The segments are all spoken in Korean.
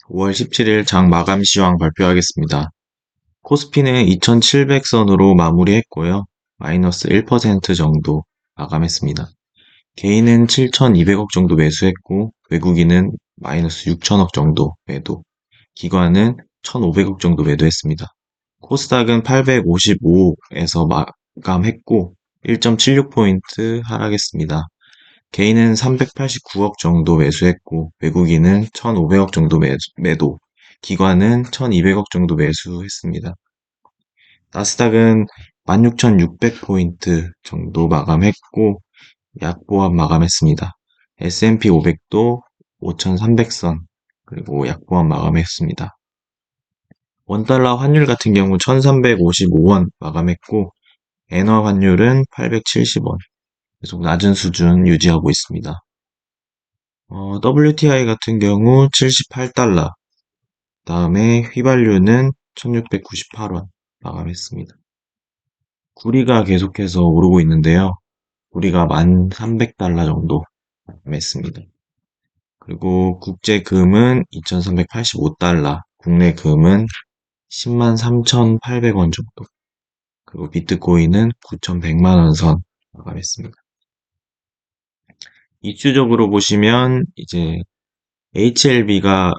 5월 17일 장 마감 시황 발표하겠습니다. 코스피는 2700선으로 마무리했고요. 마이너스 1% 정도 마감했습니다. 개인은 7200억 정도 매수했고, 외국인은 마이너스 6000억 정도 매도, 기관은 1500억 정도 매도했습니다. 코스닥은 855에서 마감했고, 1.76포인트 하락했습니다. 개인은 389억 정도 매수했고, 외국인은 1,500억 정도 매도, 기관은 1,200억 정도 매수했습니다. 나스닥은 16,600포인트 정도 마감했고, 약보합 마감했습니다. S&P 500도 5,300선, 그리고 약보합 마감했습니다. 원달러 환율 같은 경우 1,355원 마감했고, 엔화 환율은 870원, 계속 낮은 수준 유지하고 있습니다. WTI 같은 경우 78달러, 다음에 휘발유는 1698원 마감했습니다. 구리가 계속해서 오르고 있는데요. 구리가 1300달러 정도 마감했습니다. 그리고 국제금은 2385달러, 국내 금은 10만 3800원 정도, 그리고 비트코인은 9100만 원 선 마감했습니다. 이슈적으로 보시면 이제 HLB가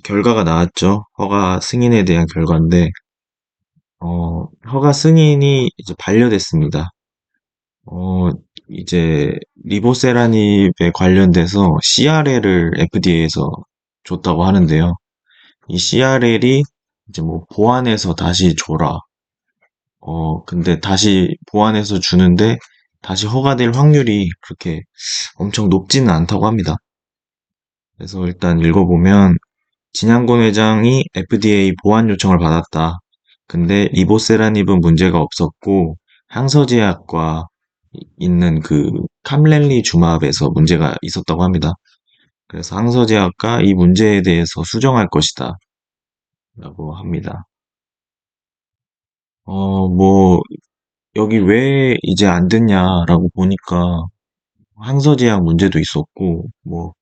결과가 나왔죠. 허가 승인에 대한 결과인데, 허가 승인이 이제 반려됐습니다. 이제 리보세라닙에 관련돼서 CRL을 FDA에서 줬다고 하는데요. 이 CRL이 이제 뭐 보완해서 다시 줘라. 근데 다시 보완해서 주는데 다시 허가될 확률이 그렇게 엄청 높지는 않다고 합니다. 그래서 일단 읽어보면 진양곤 회장이 FDA 보완 요청을 받았다. 근데 리보세라닙은 문제가 없었고 항서제약과 있는 그 캄렐리 주마브에서 문제가 있었다고 합니다. 그래서 항서제약과 이 문제에 대해서 수정할 것이다 라고 합니다. 뭐 여기 왜 이제 안 됐냐라고 보니까 항서제약 문제도 있었고 뭐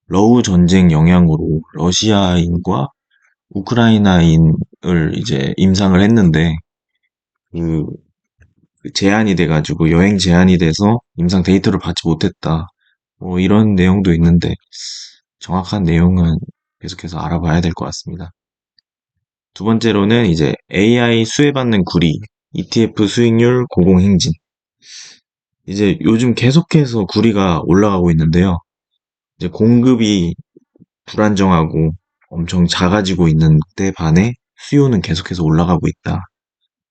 러우 전쟁 영향으로 러시아인과 우크라이나인을 이제 임상을 했는데 그 제한이 돼가지고 여행 제한이 돼서 임상 데이터를 받지 못했다. 뭐 이런 내용도 있는데 정확한 내용은 계속해서 알아봐야 될 것 같습니다. 두 번째로는 이제 AI 수혜받는 구리, ETF 수익률 고공행진. 이제 요즘 계속해서 구리가 올라가고 있는데요. 이제 공급이 불안정하고 엄청 작아지고 있는 때 반해 수요는 계속해서 올라가고 있다.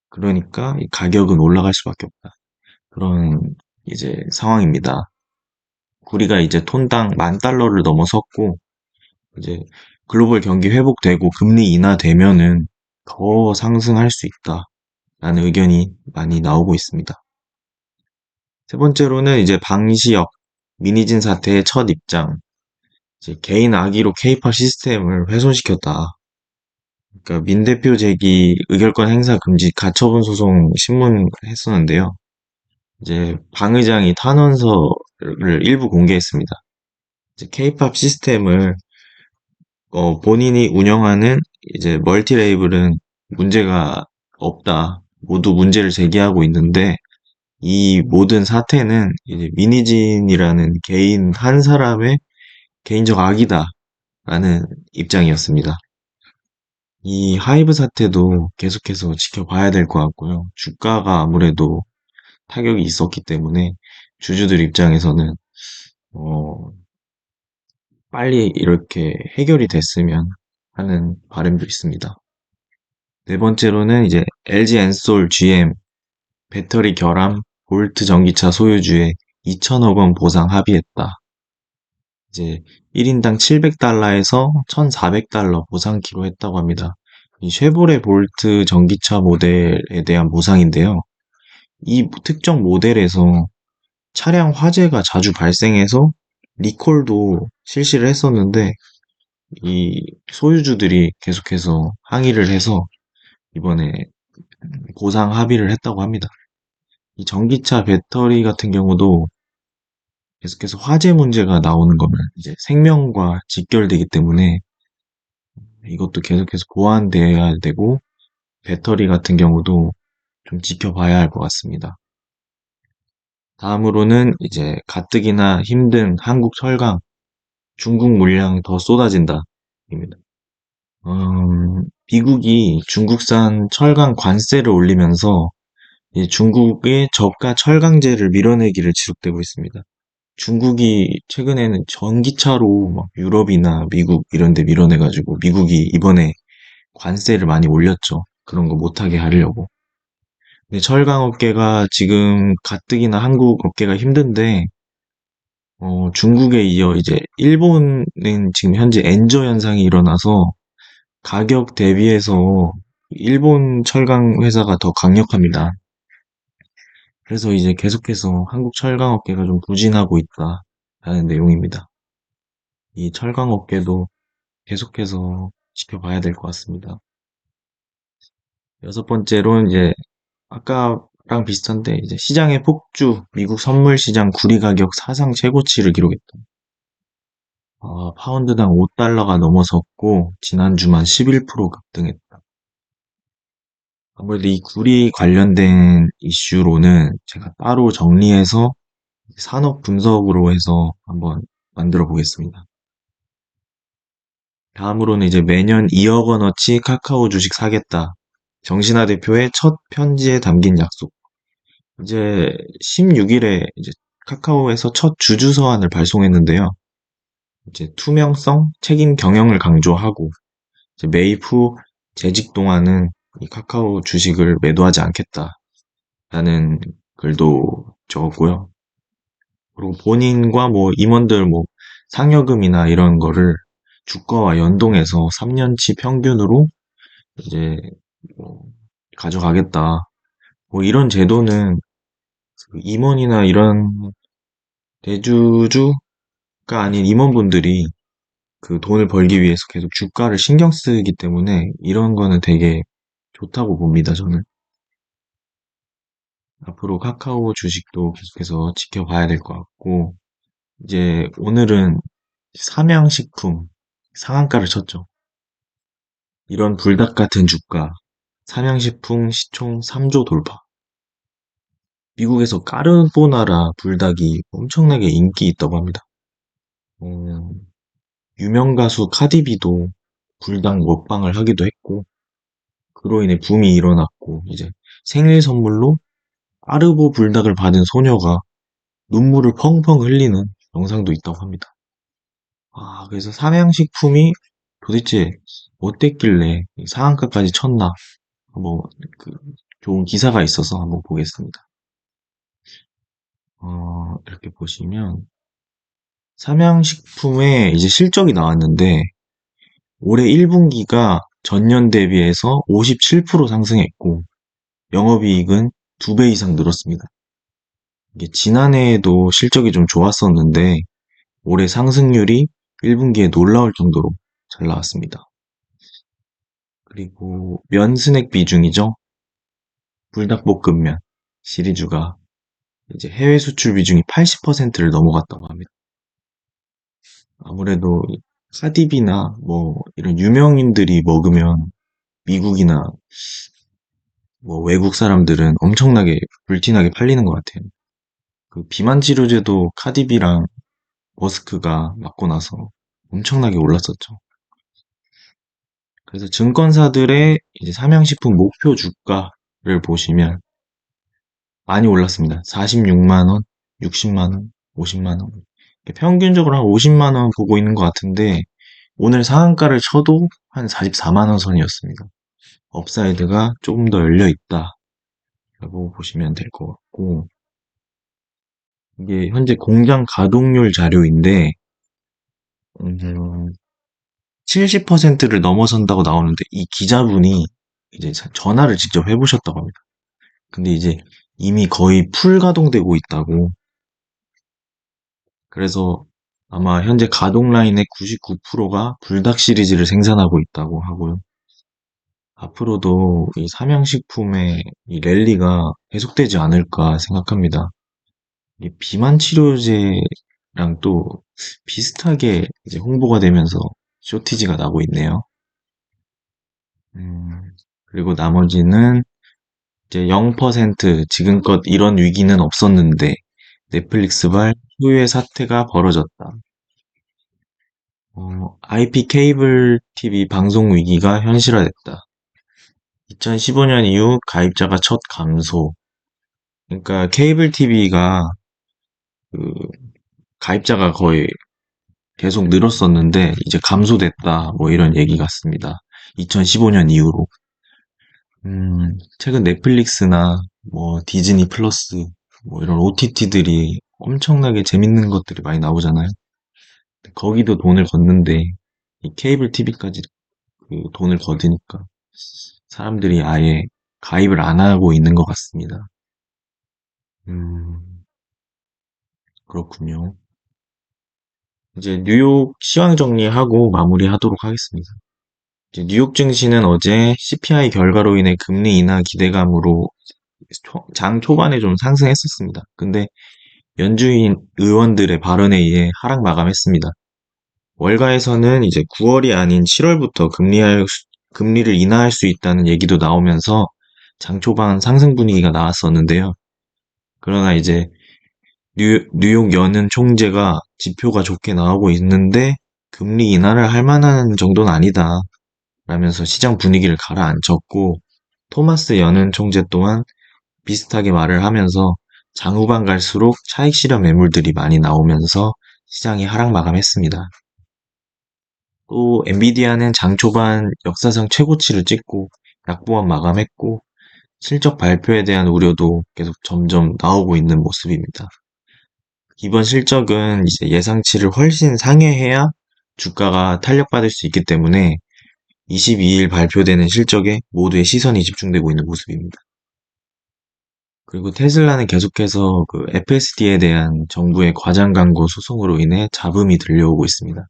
그러니까 이 가격은 올라갈 수밖에 없다. 그런 이제 상황입니다. 구리가 이제 톤당 10,000달러를 넘어섰고 이제 글로벌 경기 회복되고 금리 인하되면은 더 상승할 수 있다라는 의견이 많이 나오고 있습니다. 세 번째로는 이제 방시혁 미니진 사태의 첫 입장. 이제 개인 악의로 케이팝 시스템을 훼손시켰다. 그러니까 민 대표 제기 의결권 행사 금지 가처분 소송 신문했었는데요. 이제 방 의장이 탄원서를 일부 공개했습니다. 이제 케이팝 시스템을 본인이 운영하는 이제 멀티 레이블은 문제가 없다. 모두 문제를 제기하고 있는데 이 모든 사태는 이제 미니진이라는 개인 한 사람의 개인적 악이다라는 입장이었습니다. 이 하이브 사태도 계속해서 지켜봐야 될 것 같고요. 주가가 아무래도 타격이 있었기 때문에 주주들 입장에서는 어, 빨리 이렇게 해결이 됐으면 하는 바람도 있습니다. 네 번째로는 이제 LG 엔솔 GM 배터리 결함 볼트 전기차 소유주에 2천억 원 보상 합의했다. 이제 1인당 700달러에서 1,400달러 보상키로 했다고 합니다. 이 쉐보레 볼트 전기차 모델에 대한 보상인데요. 이 특정 모델에서 차량 화재가 자주 발생해서 리콜도 실시를 했었는데 이 소유주들이 계속해서 항의를 해서 이번에 보상 합의를 했다고 합니다. 이 전기차 배터리 같은 경우도 계속해서 화재 문제가 나오는 거는 이제 생명과 직결되기 때문에 이것도 계속해서 보완돼야 되고, 배터리 같은 경우도 좀 지켜봐야 할 것 같습니다. 다음으로는 이제 가뜩이나 힘든 한국 철강, 중국 물량 더 쏟아진다. 입니다. 미국이 중국산 철강 관세를 올리면서 이 중국의 저가 철강제를 밀어내기를 지속되고 있습니다. 중국이 최근에는 전기차로 막 유럽이나 미국 이런 데 밀어내가지고 미국이 이번에 관세를 많이 올렸죠. 그런 거 못하게 하려고. 근데 철강 업계가 지금 가뜩이나 한국 업계가 힘든데, 중국에 이어 이제 일본은 지금 현재 엔저 현상이 일어나서 가격 대비해서 일본 철강 회사가 더 강력합니다. 그래서 이제 계속해서 한국 철강 업계가 좀 부진하고 있다라는 내용입니다. 이 철강 업계도 계속해서 지켜봐야 될 것 같습니다. 여섯 번째로는 이제 아까랑 비슷한데 이제 시장의 폭주, 미국 선물 시장 구리 가격 사상 최고치를 기록했다. 파운드당 5달러가 넘어섰고 지난주만 11% 급등했다. 아무래도 이 구리 관련된 이슈로는 제가 따로 정리해서 산업 분석으로 해서 한번 만들어 보겠습니다. 다음으로는 이제 매년 2억 원어치 카카오 주식 사겠다. 정신화 대표의 첫 편지에 담긴 약속. 이제 16일에 이제 카카오에서 첫 주주 서한을 발송했는데요. 이제 투명성, 책임 경영을 강조하고 이제 매입 후 재직 동안은 이 카카오 주식을 매도하지 않겠다라는 글도 적었고요. 그리고 본인과 뭐 임원들 뭐 상여금이나 이런 거를 주가와 연동해서 3년치 평균으로 이제 뭐 가져가겠다. 뭐 이런 제도는 그 임원이나 이런 대주주가 아닌 임원분들이 그 돈을 벌기 위해서 계속 주가를 신경 쓰기 때문에 이런 거는 되게 좋다고 봅니다, 저는. 앞으로 카카오 주식도 계속해서 지켜봐야 될 것 같고, 이제 오늘은 삼양식품 상한가를 쳤죠. 이런 불닭 같은 주가, 삼양식품 시총 3조 돌파. 미국에서 까르보나라 불닭이 엄청나게 인기 있다고 합니다. 어, 유명 가수 카디비도 불닭 먹방을 하기도 했고, 그로 인해 붐이 일어났고, 이제 생일 선물로 까르보 불닭을 받은 소녀가 눈물을 펑펑 흘리는 영상도 있다고 합니다. 그래서 삼양식품이 도대체 어땠길래 상한가까지 쳤나? 한번 그 좋은 기사가 있어서 한번 보겠습니다. 이렇게 보시면 삼양식품의 이제 실적이 나왔는데 올해 1분기가 전년 대비해서 57% 상승했고 영업이익은 2배 이상 늘었습니다. 이게 지난해에도 실적이 좀 좋았었는데 올해 상승률이 1분기에 놀라울 정도로 잘 나왔습니다. 그리고 면 스낵 비중이죠. 불닭볶음면 시리즈가 이제 해외 수출 비중이 80%를 넘어갔다고 합니다. 아무래도 카디비나 뭐 이런 유명인들이 먹으면 미국이나 뭐 외국 사람들은 엄청나게 불티나게 팔리는 것 같아요. 그 비만 치료제도 카디비랑 머스크가 맞고 나서 엄청나게 올랐었죠. 그래서 증권사들의 이제 삼양식품 목표 주가를 보시면 많이 올랐습니다. 46만 원, 60만 원, 50만 원. 평균적으로 한 50만 원 보고 있는 것 같은데 오늘 상한가를 쳐도 한 44만 원 선이었습니다. 업사이드가 조금 더 열려 있다라고 보시면 될 것 같고 이게 현재 공장 가동률 자료인데 70%를 넘어선다고 나오는데 이 기자분이 이제 전화를 직접 해보셨다고 합니다. 근데 이제 이미 거의 풀 가동되고 있다고. 그래서 아마 현재 가동 라인의 99%가 불닭 시리즈를 생산하고 있다고 하고요. 앞으로도 이 삼양식품의 이 랠리가 계속되지 않을까 생각합니다. 이 비만 치료제랑 또 비슷하게 이제 홍보가 되면서 쇼티지가 나고 있네요. 그리고 나머지는 이제 0% 지금껏 이런 위기는 없었는데 넷플릭스발 후유의 사태가 벌어졌다. IP 케이블 TV 방송 위기가 현실화됐다. 2015년 이후 가입자가 첫 감소. 그러니까 케이블 TV가 가입자가 거의 계속 늘었었는데 이제 감소됐다. 뭐 이런 얘기 같습니다. 2015년 이후로. 최근 넷플릭스나 뭐 디즈니 플러스 뭐 이런 OTT들이 엄청나게 재밌는 것들이 많이 나오잖아요. 거기도 돈을 걷는데 이 케이블 TV까지 그 돈을 거두니까 사람들이 아예 가입을 안 하고 있는 것 같습니다. 음, 그렇군요. 이제 뉴욕 시황 정리하고 마무리하도록 하겠습니다. 이제 뉴욕 증시는 어제 CPI 결과로 인해 금리 인하 기대감으로 장 초반에 좀 상승했었습니다. 근데 연준인 의원들의 발언에 의해 하락 마감했습니다. 월가에서는 이제 9월이 아닌 7월부터 금리를 인하할 수 있다는 얘기도 나오면서 장 초반 상승 분위기가 나왔었는데요. 그러나 이제 뉴욕 연은 총재가 지표가 좋게 나오고 있는데 금리 인하를 할 만한 정도는 아니다. 라면서 시장 분위기를 가라앉혔고 토마스 연은 총재 또한 비슷하게 말을 하면서 장후반 갈수록 차익 실현 매물들이 많이 나오면서 시장이 하락 마감했습니다. 또 엔비디아는 장 초반 역사상 최고치를 찍고 약보합 마감했고 실적 발표에 대한 우려도 계속 점점 나오고 있는 모습입니다. 이번 실적은 이제 예상치를 훨씬 상회해야 주가가 탄력받을 수 있기 때문에 22일 발표되는 실적에 모두의 시선이 집중되고 있는 모습입니다. 그리고 테슬라는 계속해서 그 FSD에 대한 정부의 과장 광고 소송으로 인해 잡음이 들려오고 있습니다.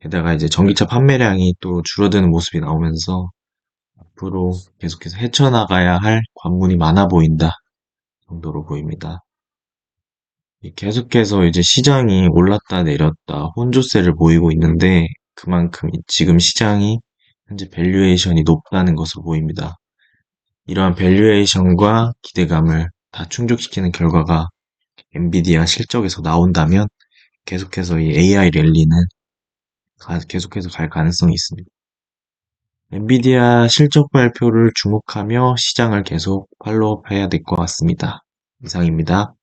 게다가 이제 전기차 판매량이 또 줄어드는 모습이 나오면서 앞으로 계속해서 헤쳐나가야 할 관문이 많아 보인다 정도로 보입니다. 계속해서 이제 시장이 올랐다 내렸다 혼조세를 보이고 있는데 그만큼 지금 시장이 현재 밸류에이션이 높다는 것으로 보입니다. 이러한 밸류에이션과 기대감을 다 충족시키는 결과가 엔비디아 실적에서 나온다면 계속해서 이 AI 랠리는 계속해서 갈 가능성이 있습니다. 엔비디아 실적 발표를 주목하며 시장을 계속 팔로우해야 될 것 같습니다. 이상입니다.